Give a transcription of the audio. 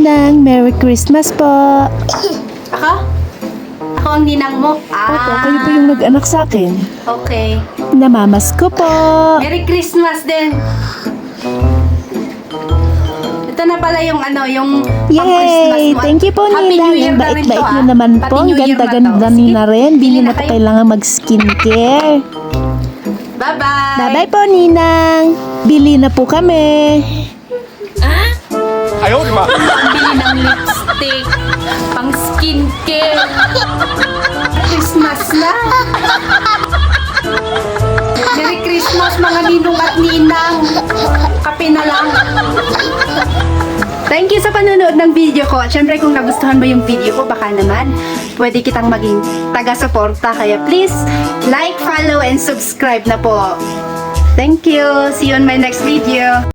Ninang. Merry Christmas po. Ako? Ako ang ninang mo? Opo, kayo po yung nag-anak sa akin. Okay. Namamas ko po. Merry Christmas din. Ito na pala yung yung pang-Christmas Yay! mo. Thank you po, Happy New Ninang. Year Ang na rin to, bait-bait nyo ah. naman Pati po. Ang New Year ganda-ganda to. nyo Sige, na rin. bili Bili na na po kayo. kailangan mag-skincare. Bye-bye. Bye-bye po, Ninang. Bili na po kami. Pambili ng lipstick. Pang skincare. Christmas na. Merry Christmas mga ninong at ninang. Kape na lang. Thank you sa panonood ng video ko. At syempre kung nagustuhan mo yung video ko, baka naman pwede kitang maging taga-suporta. Kaya please, like, follow, and subscribe na po. Thank you. See you on my next video.